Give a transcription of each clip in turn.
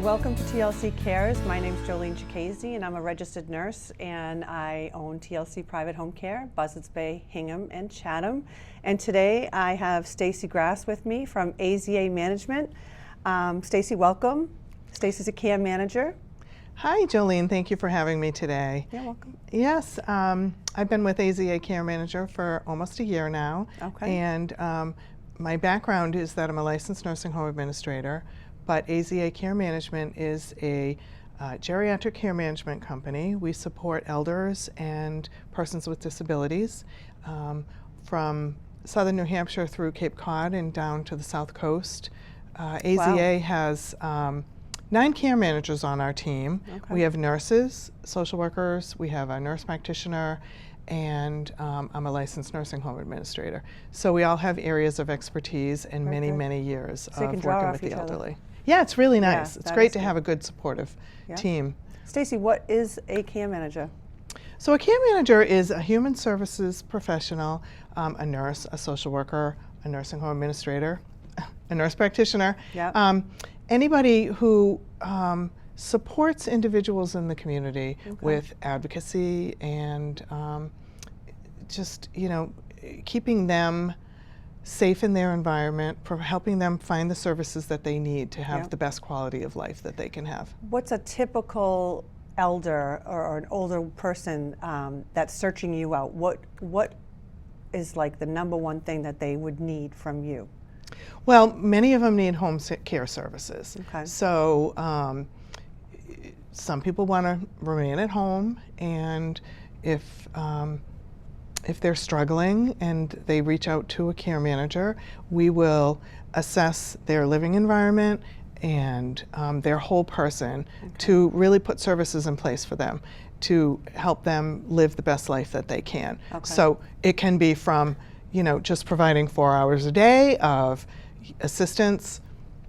Welcome to TLC Cares. My name is Jolene Cicchese, and I'm a registered nurse, and I own TLC Private Home Care, Buzzards Bay, Hingham, and Chatham. And today I have Stacy Grass with me from AZA Management. Stacy, welcome. Stacy's a care manager. Hi, Jolene. Thank you for having me today. You're welcome. Yes, I've been with AZA Care Manager for almost a year now. Okay. And my background is that I'm a licensed nursing home administrator, but AZA Care Management is a geriatric care management company. We support elders and persons with disabilities from southern New Hampshire through Cape Cod and down to the South Coast. AZA has 9 care managers on our team. Okay. We have nurses, social workers, we have a nurse practitioner, and I'm a licensed nursing home administrator. So we all have areas of expertise and many, many years So you can of draw working off with the each other. elderly. Yeah, it's really nice. Yeah, It's that great is to good. have a good supportive team. Stacy, what is a care manager? So a care manager is a human services professional, a nurse, a social worker, a nursing home administrator, a nurse practitioner, Yep. Anybody who supports individuals in the community Okay. with advocacy and just, keeping them safe in their environment, helping them find the services that they need to have Yep. the best quality of life that they can have. What's a typical elder or an older person that's searching you out? What is like the number one thing that they would need from you? Well, many of them need home care services. Okay. So some people want to remain at home, and if they're struggling and they reach out to a care manager, we will assess their living environment and their whole person to really put services in place for them to help them live the best life that they can. Okay. So it can be from, just providing 4 hours a day of assistance.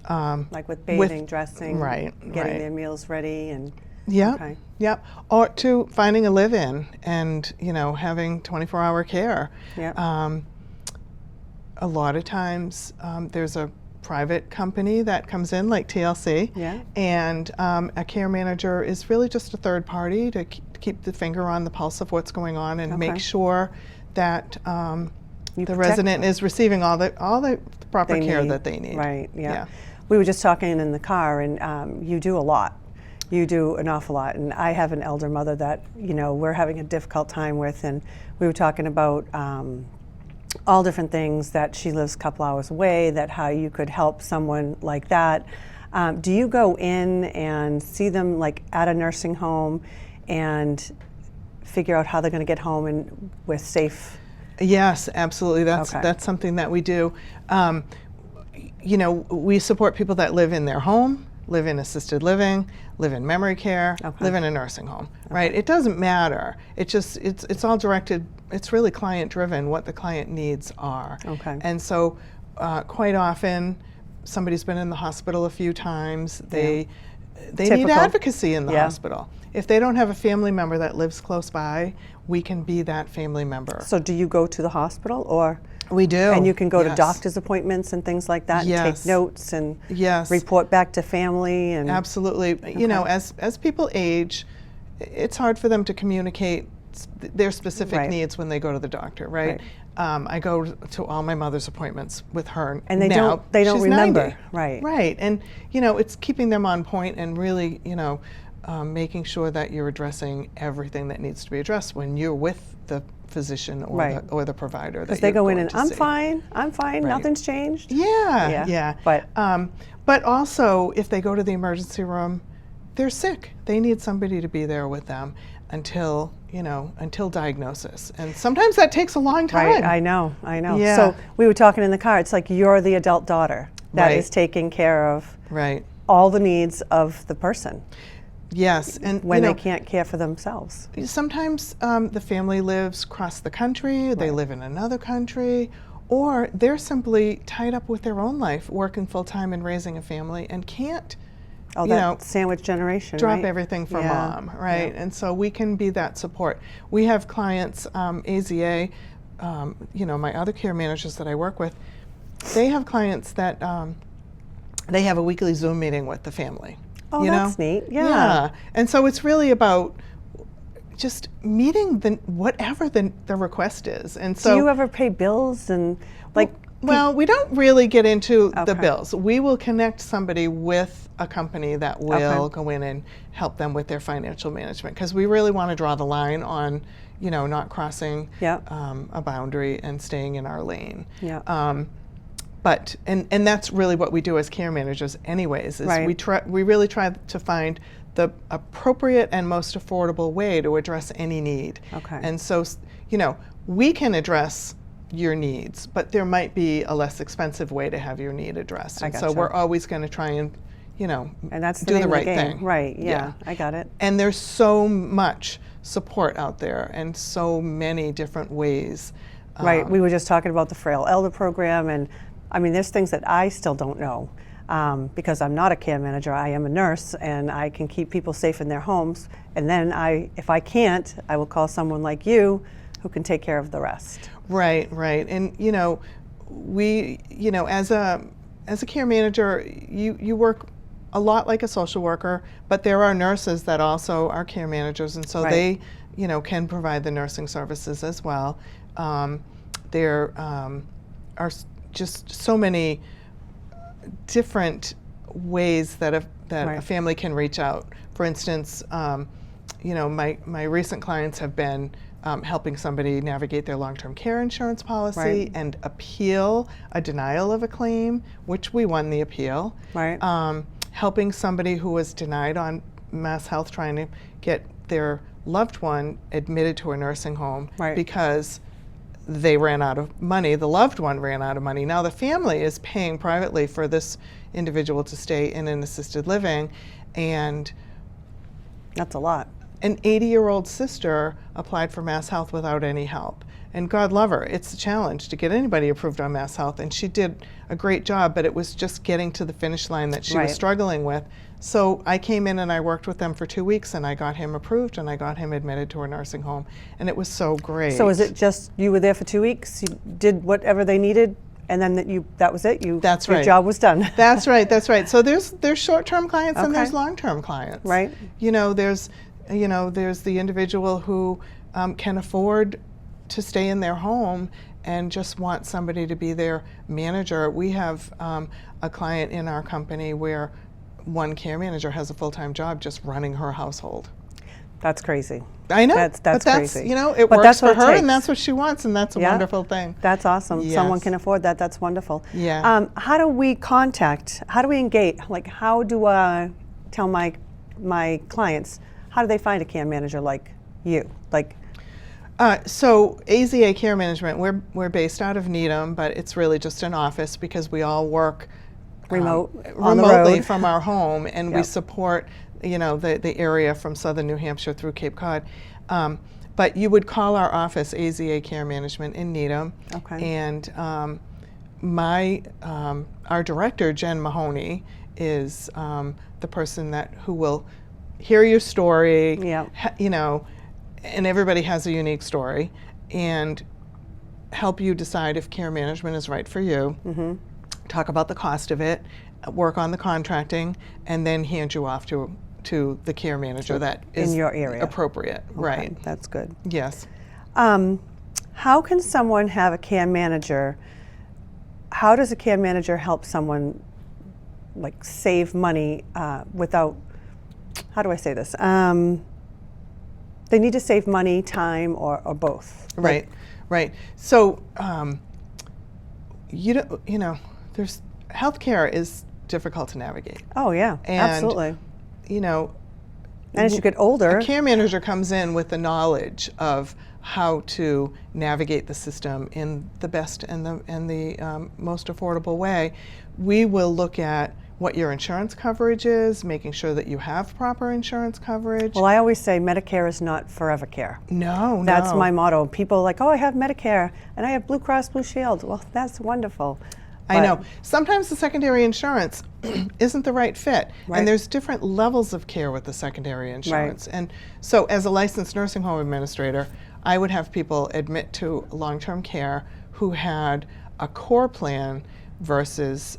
Like with bathing, dressing, right, getting right. their meals ready, and Yep. Okay. Yep. Or to finding a live-in and, having 24-hour care. Yep. A lot of times there's a private company that comes in, like TLC, Yeah. and a care manager is really just a third party to keep the finger on the pulse of what's going on and Okay. make sure that You the protect resident them. is receiving all the proper They care need. that they need. Right, yeah. Yeah. We were just talking in the car, and you do a lot. You do an awful lot. And I have an elder mother that, we're having a difficult time with, and we were talking about all different things, that she lives a couple hours away, that how you could help someone like that. Do you go in and see them like at a nursing home and figure out how they're going to get home and with safe? Yes, absolutely. Okay. That's something that we do. We support people that live in their home, live in assisted living, live in memory care, Okay. live in a nursing home, right? It doesn't matter. It's all directed, it's really client driven, what the client needs are. Okay. And so quite often, somebody's been in the hospital a few times, they need Typical. advocacy in the Yeah. hospital. If they don't have a family member that lives close by, we can be that family member. So do you go to the hospital, or? We do. And you can go to Yes. doctor's appointments and things like that, and Yes. take notes and Yes. report back to family. And Absolutely. As people age, it's hard for them to communicate their specific Right. needs when they go to the doctor, right? I go to all my mother's appointments with her And they now. don't She's remember. 90. Right. Right. And, it's keeping them on point and really, making sure that you're addressing everything that needs to be addressed when you're with the physician or, Right. or the provider. because That they you're go in going and to I'm see. fine, Right. nothing's changed. Yeah, Yeah, yeah. But also, if they go to the emergency room, they're sick. They need somebody to be there with them until diagnosis. And sometimes that takes a long time. Right, I know. Yeah. So we were talking in the car, it's like you're the adult daughter that Right. is taking care of Right. all the needs of the person Yes, and when they can't care for themselves. sometimes the family lives across the country, they live in another country, or they're simply tied up with their own life, working full time and raising a family, and can't Oh, that sandwich generation, drop right? everything for Yeah. mom, right? Yeah. And so we can be that support. We have clients, AZA, my other care managers that I work with, they have clients that they have a weekly Zoom meeting with the family. Oh, you that's know? neat. Yeah. And so it's really about just meeting whatever the request is. And so Do you ever pay bills and like? well, we don't really get into the Okay. bills. We will connect somebody with a company that will Okay. go in and help them with their financial management, because we really want to draw the line on, you know, not crossing Yeah. a boundary and staying in our lane. Yeah. But and that's really what we do as care managers, anyways. Is Right. we really try to find the appropriate and most affordable way to address any need. Okay. And so, you know, we can address your needs, but there might be a less expensive way to have your need addressed. I And so gotcha. we're always going to try and, you know, And that's the do name the of right the game. thing. Right. Yeah. I got it. And there's so much support out there and so many different ways. Right. We were just talking about the Frail Elder Program, and I mean, there's things that I still don't know because I'm not a care manager. I am a nurse, and I can keep people safe in their homes. And then if I can't, I will call someone like you who can take care of the rest. Right, right. And you know, as a care manager, you work a lot like a social worker, but there are nurses that also are care managers, and so Right. they, you know, can provide the nursing services as well. There are just so many different ways that Right. a family can reach out. For instance, you know, my recent clients have been helping somebody navigate their long-term care insurance policy Right. and appeal a denial of a claim, which we won the appeal. Right. Helping somebody who was denied on Mass Health trying to get their loved one admitted to a nursing home Right. because they ran out of money. The loved one ran out of money. Now the family is paying privately for this individual to stay in an assisted living, and That's a lot. an 80-year-old sister applied for Mass Health without any help. And God love her, it's a challenge to get anybody approved on Mass Health, and she did a great job, but it was just getting to the finish line that she Right. was struggling with. So I came in and I worked with them for 2 weeks, and I got him approved, and I got him admitted to a nursing home, and it was so great. So is it just you were there for 2 weeks? You did whatever they needed, and then that was it. That's Your right. job was done. That's right. That's right. So there's short-term clients and Okay. there's long-term clients. Right. There's the individual who can afford to stay in their home and just want somebody to be their manager. We have a client in our company where one care manager has a full-time job just running her household. That's crazy. I know. That's but crazy. It But works that's for what it her, takes. and that's what she wants, and that's a Yeah. wonderful thing. That's awesome. Someone Yes. can afford that. That's wonderful. Yeah. How do we engage? Like, how do I tell my clients, how do they find a care manager like you? Like, So AZA Care Management, we're based out of Needham, but it's really just an office because we all work Remote, on the remotely road. from our home, and we Yep. support the area from southern New Hampshire through Cape Cod. But you would call our office AZA Care Management in Needham, Okay. and our director Jen Mahoney is the person who will hear your story. Yep. And everybody has a unique story, and help you decide if care management is right for you. Mm-hmm. Talk about the cost of it, work on the contracting, and then hand you off to the care manager that is in your area. appropriate. Okay, Right. that's good. Yes. How can someone have a care manager? How does a care manager help someone like save money without? How do I say this? They need to save money, time, or both. Right. Right. So there's healthcare is difficult to navigate. Oh yeah, And, absolutely. And as you get older, a care manager comes in with the knowledge of how to navigate the system in the best and the most affordable way. We will look at what your insurance coverage is, making sure that you have proper insurance coverage. well, I always say Medicare is not forever care. No, That's no. my motto. People are like, oh, I have Medicare and I have Blue Cross Blue Shield. Well, that's wonderful. I But- know. Sometimes the secondary insurance isn't the right fit. Right. And there's different levels of care with the secondary insurance. And so as a licensed nursing home administrator, I would have people admit to long-term care who had a core plan versus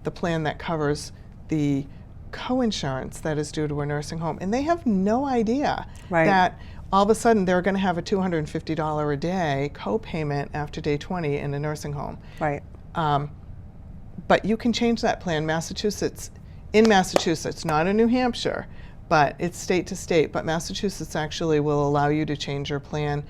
the plan that covers the co-insurance that is due to a nursing home, and they have no idea Right. that all of a sudden they're going to have a $250 a day co-payment after day 20 in a nursing home. Right. But you can change that plan. In Massachusetts, not in New Hampshire, but it's state to state. But Massachusetts actually will allow you to change your plan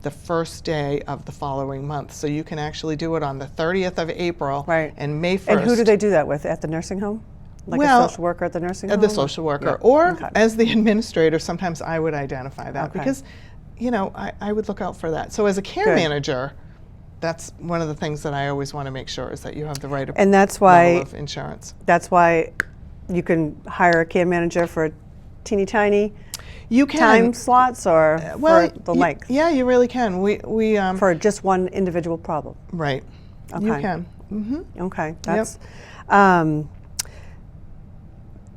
the first day of the following month. So you can actually do it on the 30th of April Right. and May 1st. And who do they do that with? At the nursing home? Like Well, a social worker at the nursing home? The social worker. Yeah. Or Okay. as the administrator, sometimes I would identify that Okay. because, I would look out for that. So as a care Good. manager, that's one of the things that I always want to make sure is that you have the right And that's level why of insurance. you can hire a care manager for teeny tiny You can. time slots or for the length Yeah, you really can. We for just one individual problem. right. You Okay. can. Mm-hmm. Okay, that's.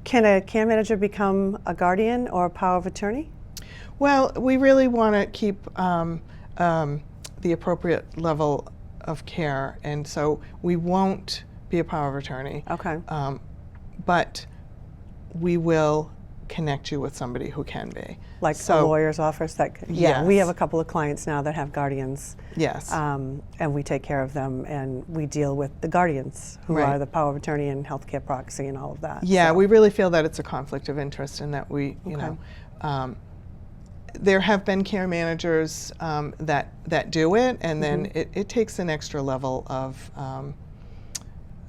Can a care manager become a guardian or a power of attorney? Well, we really want to keep the appropriate level of care, and so we won't be a power of attorney. Okay. But we will connect you with somebody who can be. Like So- a lawyer's office yeah, we Yes. have a couple of clients now that have guardians. Yes. And we take care of them, and we deal with the guardians, who Right. are the power of attorney and healthcare proxy and all of that. Yeah, so. we really feel that it's a conflict of interest and that we, Okay. there have been care managers that do it, and then it takes an extra level of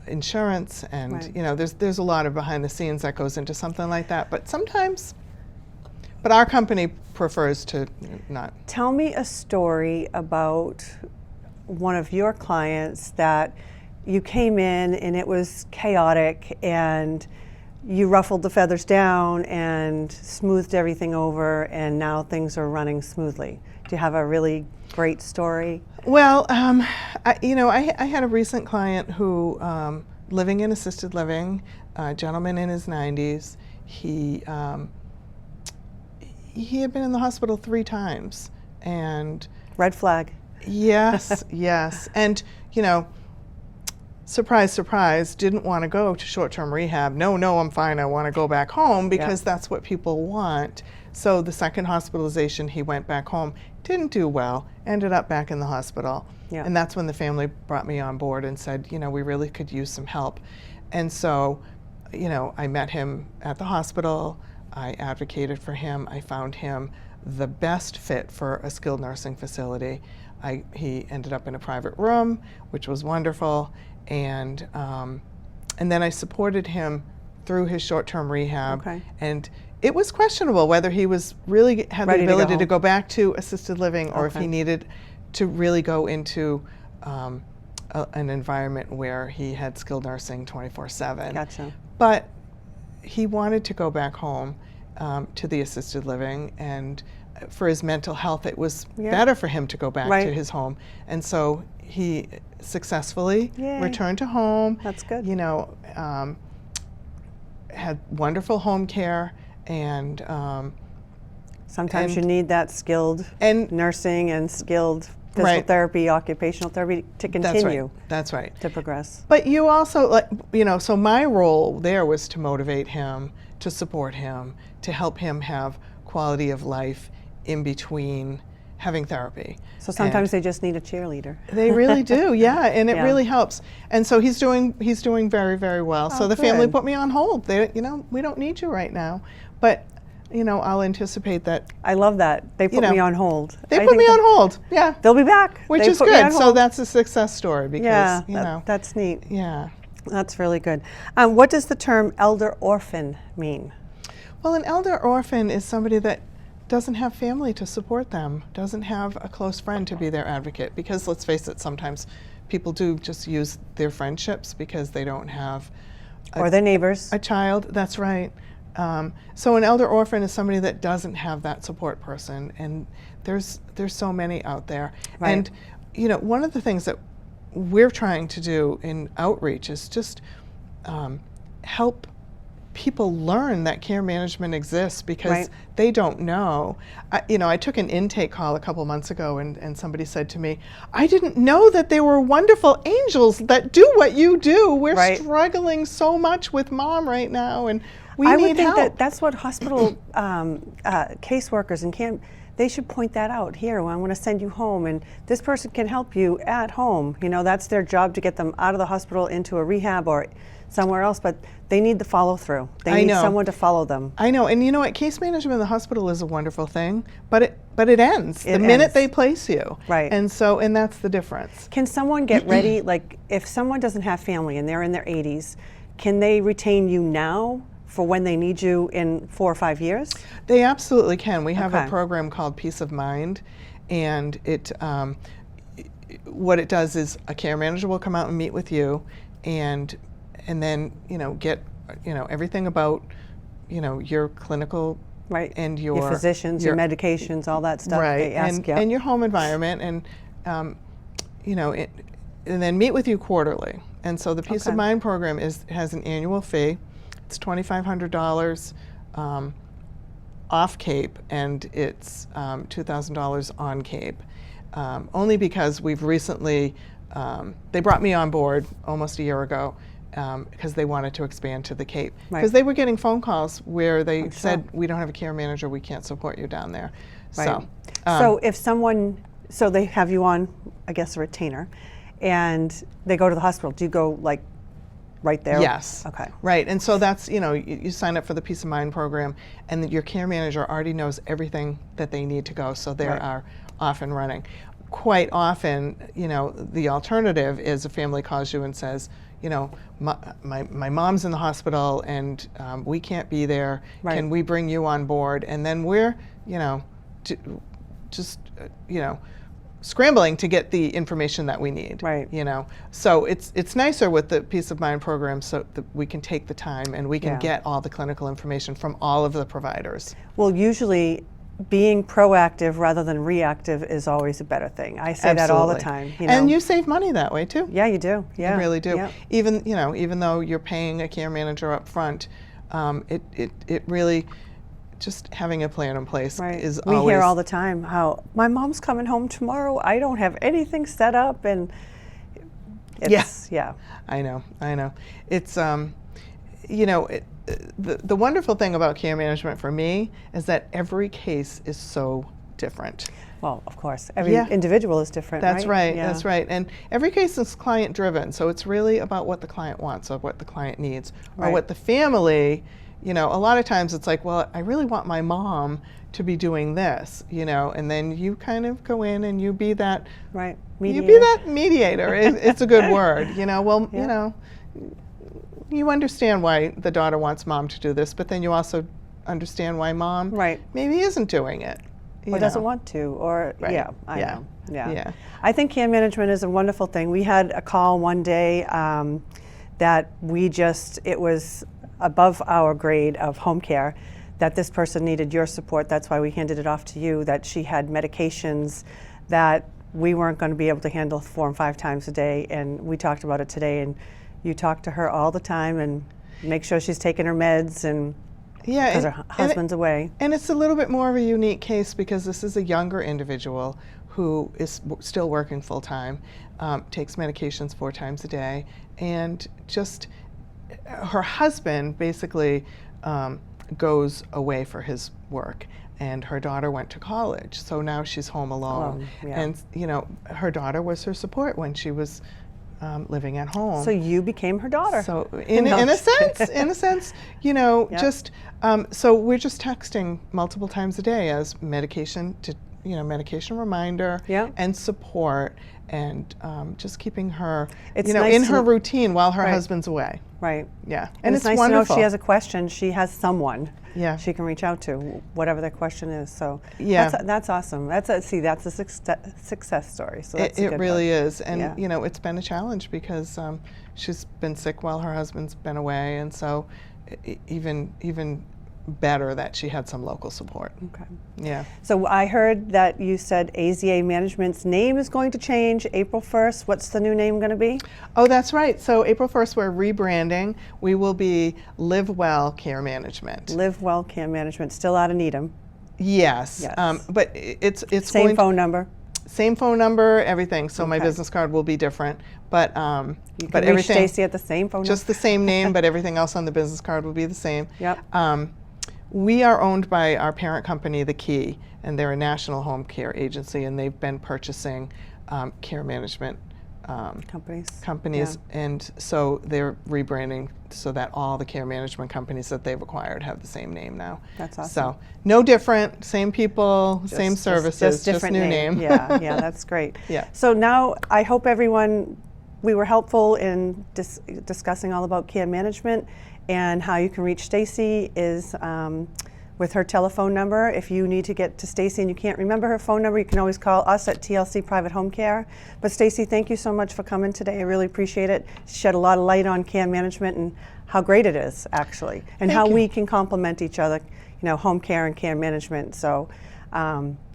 insurance, and Right. there's a lot of behind the scenes that goes into something like that. But sometimes, our company prefers to not. Tell me a story about one of your clients that you came in and it was chaotic and you ruffled the feathers down and smoothed everything over, and now things are running smoothly. Do you have a really great story? Well, I had a recent client who, living in assisted living, a gentleman in his 90s, he had been in the hospital 3 times, and Red flag. yes, yes, and surprise, surprise, didn't want to go to short-term rehab. No, I'm fine. I want to go back home because that's what people want. So the second hospitalization, he went back home, didn't do well, ended up back in the hospital. Yeah. And that's when the family brought me on board and said, we really could use some help. And so, I met him at the hospital. I advocated for him. I found him the best fit for a skilled nursing facility. He ended up in a private room, which was wonderful. And then I supported him through his short-term rehab. Okay. And it was questionable whether he was really had Ready the to go ability to home. go back to assisted living, or if Okay. he needed to really go into an environment where he had skilled nursing 24/7. Gotcha. But he wanted to go back home to the assisted living, and for his mental health, it was better for him to go back Right. to his home. And so he successfully Yay. returned to home. That's good. Had wonderful home care, and Sometimes you need that skilled and nursing and skilled physical Right. therapy, occupational therapy to continue That's right. to progress. But you also, so my role there was to motivate him, to support him, to help him have quality of life in between having therapy. So sometimes they just need a cheerleader. They really do, yeah, and it Yeah. really helps. And so he's doing very, very well. So Oh, the family good. put me on hold. They, we don't need you right now, but I'll anticipate that I love that. They put me on hold. they I put think me on that hold. Yeah, They'll be back. which They is put me on good. So hold. that's a success story because yeah, that's neat. yeah. That's really good. What does the term elder orphan mean? Well, an elder orphan is somebody that doesn't have family to support them, doesn't have a close friend to be their advocate, because let's face it, sometimes people do just use their friendships because they don't have Or their neighbors. a child. That's right. So an elder orphan is somebody that doesn't have that support person, and there's so many out there. Right. And one of the things that we're trying to do in outreach is just help people learn that care management exists because Right. they don't know. I took an intake call a couple months ago, and somebody said to me, I didn't know that there were wonderful angels that do what you do. We're Right. struggling so much with mom right now, and we I need would think help. that's what hospital caseworkers and they should point that out. Here, I want to send you home, and this person can help you at home. That's their job, to get them out of the hospital into a rehab or somewhere else, but they need the follow through. They I need know. someone to follow them. I know, and you know what? Case management in the hospital is a wonderful thing, but it ends It the minute ends. they place you. Right. And that's the difference. Can someone get ready, like if someone doesn't have family and they're in their 80s, can they retain you now for when they need you in 4 or 5 years? They absolutely can. We have Okay. a program called Peace of Mind, and what it does is a care manager will come out and meet with you, and then get everything about your clinical Right. and your physicians, your medications, all that stuff. right, They ask, and your home environment, and and then meet with you quarterly. And so the Peace of Okay. Mind program has an annual fee. It's $2,500 off Cape, and it's $2,000 on Cape. Only because we've recently, they brought me on board almost a year ago, because they wanted to expand to the Cape. Right. Because they were getting phone calls where they I'm said, sure. we don't have a care manager, we can't support you down there. Right. So if so they have you on, I guess, a retainer, and they go to the hospital. Do you go like right there? Yes. Okay. Right, and so that's, you sign up for the Peace of Mind program, and your care manager already knows everything that they need to go, so they Right. are off and running. Quite often, the alternative is a family calls you and says, my mom's in the hospital, and we can't be there. Right. Can we bring you on board? And then we're, scrambling to get the information that we need. Right. So it's nicer with the Peace of Mind program, so that we can take the time and we can Yeah. get all the clinical information from all of the providers. Well, usually being proactive rather than reactive is always a better thing. I say that all the time. Absolutely. And you save money that way too. Yeah, you do. Yeah, You really do. Yeah. Even though you're paying a care manager up front, it really, just having a plan in place Right. is We always. hear all the time how my mom's coming home tomorrow. I don't have anything set up, and it's, yeah. I know. It's the wonderful thing about care management for me is that every case is so different. Well, of course, every Yeah. individual is different. That's right. Yeah. That's right. And every case is client driven, so it's really about what the client wants or what the client needs or Right. what the family. A lot of times it's like, well, I really want my mom to be doing this, and then you kind of go in and you be that. Right. You be Mediator. that mediator. It's a good word. Well, Yeah. you understand why the daughter wants mom to do this, but then you also understand why mom Right. maybe isn't doing it. Or doesn't want to, or Right. yeah, I Yeah. know. Yeah. Yeah. I think care management is a wonderful thing. We had a call one day that it was above our grade of home care, that this person needed your support. That's why we handed it off to you, that she had medications that we weren't going to be able to handle 4 and 5 times a day. And we talked about it today, and you talk to her all the time and make sure she's taking her meds, and Yeah, because her husband's away. And it's a little bit more of a unique case because this is a younger individual who is still working full time, takes medications 4 times a day, and just her husband basically goes away for his work, and her daughter went to college, so now she's home alone. Yeah. And her daughter was her support when she was living at home. So you became her daughter. So in No, a just sense, Yep. just so we're just texting multiple times a day as medication reminder Yeah. and support, and just keeping her It's in nice her to- routine while her Right. husband's away. Right. Yeah, And it's nice wonderful. to know if she has a question, she has someone Yeah. she can reach out to, whatever their question is. So Yeah. that's awesome. That's a success story. So that's a It good really one. is, and Yeah. it's been a challenge because she's been sick while her husband's been away, and so even better that she had some local support. Okay. Yeah. So I heard that you said AZA Management's name is going to change April 1st. What's the new name going to be? Oh, that's right. So April 1st, we're rebranding. We will be Live Well Care Management. Live Well Care Management, still out of Needham. Yes. Yes. But it's Same going phone number. same phone number, everything. So my Okay. business card will be different, but You but can reach everything Stacy at the same phone just the same name, but everything else on the business card will be the same. Yep. We are owned by our parent company, The Key, and they're a national home care agency, and they've been purchasing care management companies, and so they're rebranding so that all the care management companies that they've acquired have the same name now. That's awesome. So no different, same people, same services, just different new name. Yeah, yeah, that's great. Yeah. So now I hope we were helpful in discussing all about care management, and how you can reach Stacy is with her telephone number. If you need to get to Stacy and you can't remember her phone number, you can always call us at TLC Private Home Care. But Stacy, thank you so much for coming today. I really appreciate it. Shed a lot of light on care management and how great it is, actually, and how we can complement each other, home care and care management. So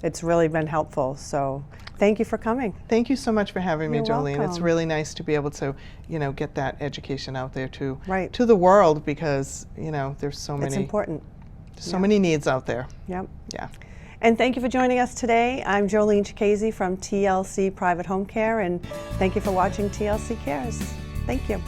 it's really been helpful. So thank you for coming. Thank you so much for having me, You're Jolene. It's welcome. really nice to be able to, get that education out there to Right. to the world, because there's so It's many important. many needs out there. Yep. Yeah. And thank you for joining us today. I'm Jolene Cicchese from TLC Private Home Care, and thank you for watching TLC Cares. Thank you.